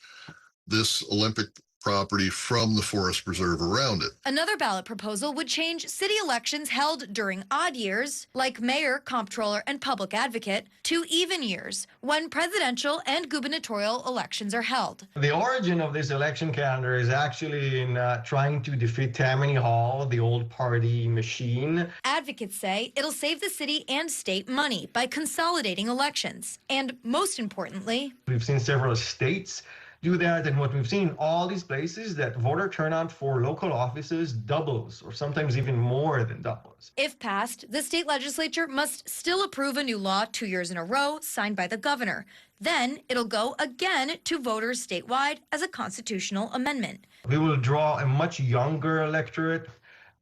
this Olympic property from the forest preserve around it. Another ballot proposal would change city elections held during odd years, like mayor, comptroller, and public advocate, to even years, when presidential and gubernatorial elections are held. The origin of this election calendar is actually in trying to defeat Tammany Hall, the old party machine. Advocates say it'll save the city and state money by consolidating elections. And most importantly, we've seen several states do that, and what we've seen in all these places that voter turnout for local offices doubles, or sometimes even more than doubles. If passed, the state legislature must still approve a new law 2 years in a row signed by the governor. Then it'll go again to voters statewide as a constitutional amendment. We will draw a much younger electorate,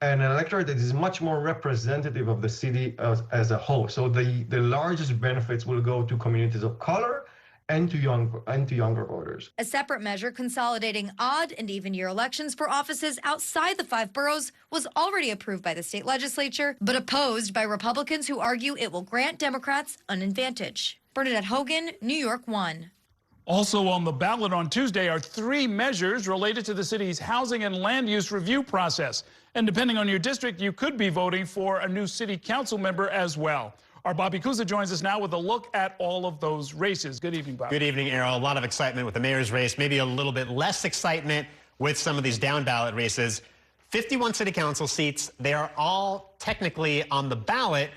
and an electorate that is much more representative of the city as a whole. So the largest benefits will go to communities of color and to younger voters. A separate measure consolidating odd and even year elections for offices outside the 5 boroughs was already approved by the state legislature, but opposed by Republicans who argue it will grant Democrats an advantage. Bernadette Hogan, New York 1. Also on the ballot on Tuesday are 3 measures related to the city's housing and land use review process. And depending on your district, you could be voting for a new city council member as well. Our Bobby Kuza joins us now with a look at all of those races. Good evening, Bobby. Good evening, Errol. A lot of excitement with the mayor's race, maybe a little bit less excitement with some of these down-ballot races. 51 city council seats, they are all technically on the ballot,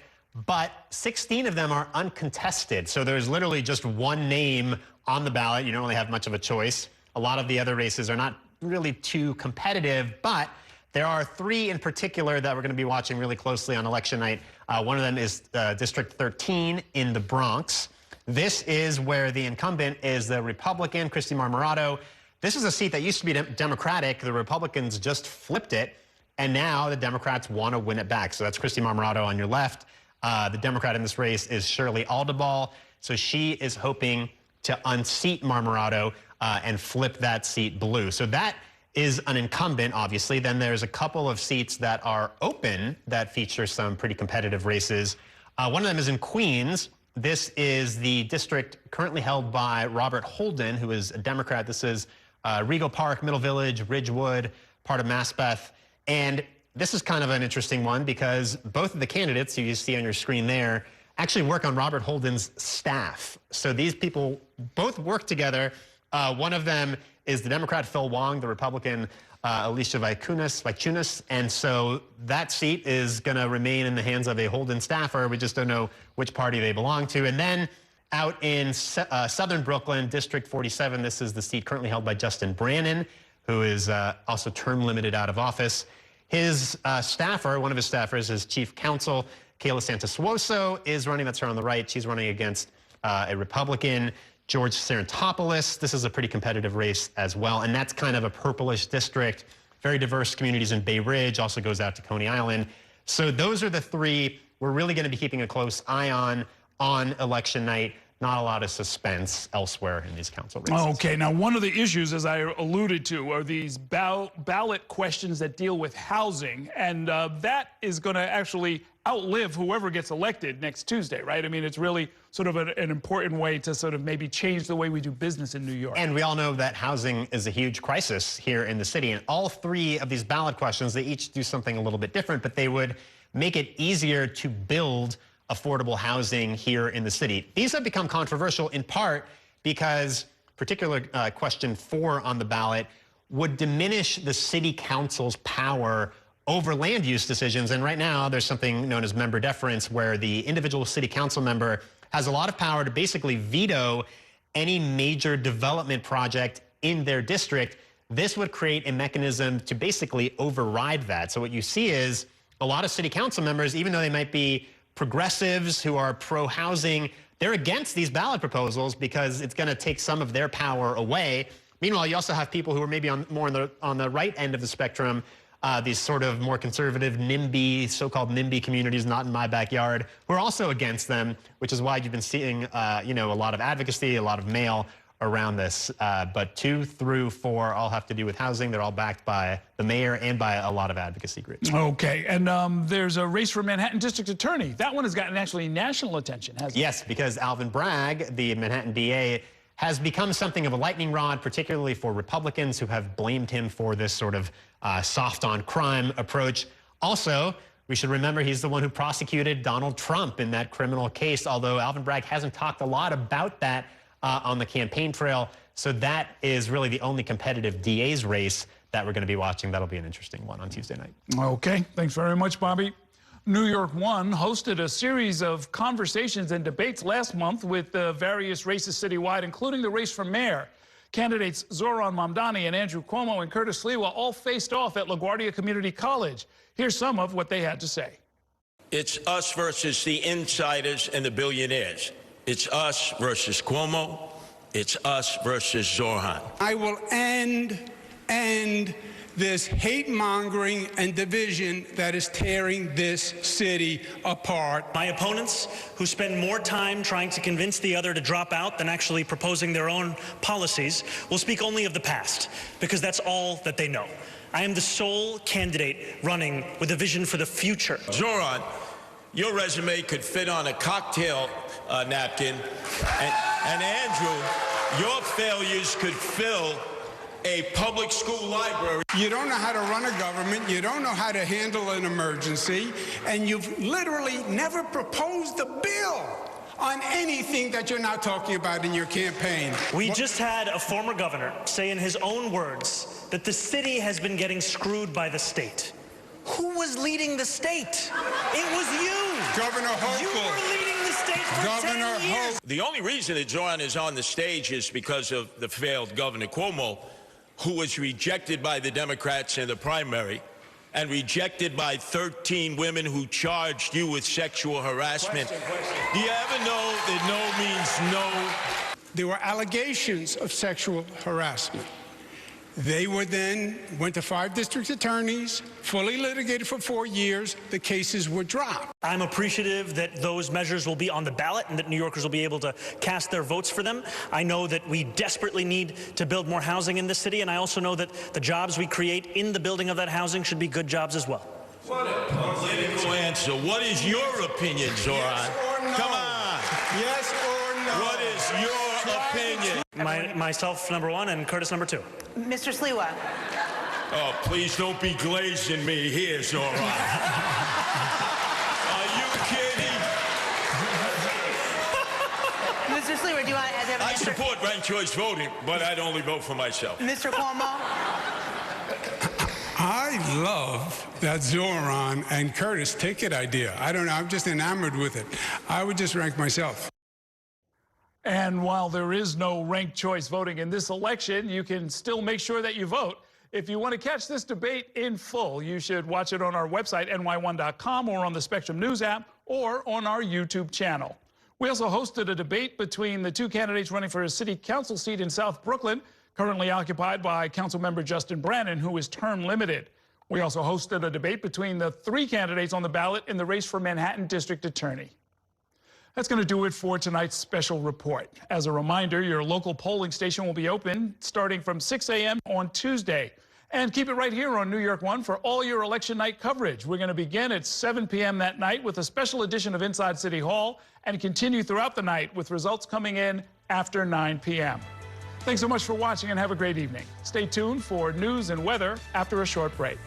but 16 of them are uncontested. So there's literally just one name on the ballot. You don't really have much of a choice. A lot of the other races are not really too competitive, but there are 3 in particular that we're going to be watching really closely on election night. One of them is District 13 in the Bronx. This is where the incumbent is the Republican, Christy Marmorato. This is a seat that used to be Democratic. The Republicans just flipped it, and now the Democrats want to win it back. So that's Christy Marmorato on your left. The Democrat in this race is Shirley Aldeball. So she is hoping to unseat Marmorato and flip that seat blue. So that is an incumbent, obviously. Then there's a couple of seats that are open that feature some pretty competitive races. One of them is in Queens. This is the district currently held by Robert Holden, who is a Democrat. This is Rego Park, Middle Village, Ridgewood, part of Maspeth. And this is kind of an interesting one because both of the candidates who you see on your screen there actually work on Robert Holden's staff. So these people both work together. One of them is the Democrat Phil Wong, the Republican Alicia Vicunas, and so that seat is going to remain in the hands of a Holden staffer. We just don't know which party they belong to. And then out in southern Brooklyn, District 47, this is the seat currently held by Justin Brannan, who is also term limited out of office. His staffer, one of his staffers, his chief counsel, Kayla Santasuoso, is running. That's her on the right. She's running against a Republican, George Sarantopoulos. This is a pretty competitive race as well, and that's kind of a purplish district. Very diverse communities in Bay Ridge, also goes out to Coney Island. So those are the 3 we're really going to be keeping a close eye on election night. Not a lot of suspense elsewhere in these council races. Okay, now one of the issues, as I alluded to, are these ballot questions that deal with housing, and that is going to actually outlive whoever gets elected next Tuesday, right? I mean, it's really sort of an important way to sort of maybe change the way we do business in New York. And we all know that housing is a huge crisis here in the city, and all 3 of these ballot questions, they each do something a little bit different, but they would make it easier to build affordable housing here in the city. These have become controversial in part because particular question 4 on the ballot would diminish the city council's power over land use decisions. And right now there's something known as member deference, where the individual city council member has a lot of power to basically veto any major development project in their district. This would create a mechanism to basically override that. So what you see is a lot of city council members, even though they might be progressives who are pro-housing, they're against these ballot proposals because it's going to take some of their power away. Meanwhile, you also have people who are maybe more on the right end of the spectrum, these sort of more conservative NIMBY, so-called NIMBY communities, not in my backyard, who are also against them, which is why you've been seeing, a lot of advocacy, a lot of mail around this. But 2 through 4 all have to do with housing. They're all backed by the mayor and by a lot of advocacy groups. Okay, and there's a race for Manhattan District Attorney. That one has gotten actually national attention, hasn't it? Yes, because Alvin Bragg, the Manhattan DA, has become something of a lightning rod, particularly for Republicans who have blamed him for this sort of soft on crime approach. Also, we should remember he's the one who prosecuted Donald Trump in that criminal case, although Alvin Bragg hasn't talked a lot about that on the campaign trail. So that is really the only competitive DA's race that we're going to be watching. That'll be an interesting one on Tuesday night. Okay, thanks very much, Bobby. New York One hosted a series of conversations and debates last month with various races citywide, including the race for mayor. Candidates Zoran Mamdani and Andrew Cuomo and Curtis Sliwa all faced off at LaGuardia Community College. Here's some of what they had to say. It's us versus the insiders and the billionaires. It's us versus Cuomo. It's us versus Zoran. I will end this hate-mongering and division that is tearing this city apart. My opponents, who spend more time trying to convince the other to drop out than actually proposing their own policies, will speak only of the past, because that's all that they know. I am the sole candidate running with a vision for the future. Zoran, your resume could fit on a cocktail napkin, and Andrew, your failures could fill a public school library. You don't know how to run a government, you don't know how to handle an emergency, and you've literally never proposed a bill on anything that you're not talking about in your campaign. We just had a former governor say in his own words that the city has been getting screwed by the state. Who was leading the state? It was you. Governor Hochul. You were leading the state for 10 years. The only reason that Zoran is on the stage is because of the failed Governor Cuomo, who was rejected by the Democrats in the primary and rejected by 13 women who charged you with sexual harassment. Do you ever know that no means no? There were allegations of sexual harassment. They were then went to 5 district attorneys, fully litigated for 4 years. The cases were dropped. I'm appreciative that those measures will be on the ballot and that New Yorkers will be able to cast their votes for them. I know that we desperately need to build more housing in this city, and I also know that the jobs we create in the building of that housing should be good jobs as well. What a political answer. What is your opinion, Zoran? Yes or no? Come on. Yes or no? What is your opinion? Myself, number 1, and Curtis, number 2. Mr. Sliwa. Oh, please don't be glazing me here, Zoran. Are you kidding? Mr. Sliwa, do you have an I answer? support ranked choice voting, but I'd only vote for myself. Mr. Cuomo? I love that Zoran and Curtis ticket idea. I don't know, I'm just enamored with it. I would just rank myself. And while there is no ranked choice voting in this election, you can still make sure that you vote. If you want to catch this debate in full, you should watch it on our website, ny1.com, or on the Spectrum News app, or on our YouTube channel. We also hosted a debate between the 2 candidates running for a city council seat in South Brooklyn, currently occupied by Councilmember Justin Brannan, who is term limited. We also hosted a debate between the 3 candidates on the ballot in the race for Manhattan District Attorney. That's going to do it for tonight's special report. As a reminder, your local polling station will be open starting from 6 a.m. on Tuesday. And keep it right here on New York One for all your election night coverage. We're going to begin at 7 p.m. that night with a special edition of Inside City Hall and continue throughout the night with results coming in after 9 p.m. Thanks so much for watching and have a great evening. Stay tuned for news and weather after a short break.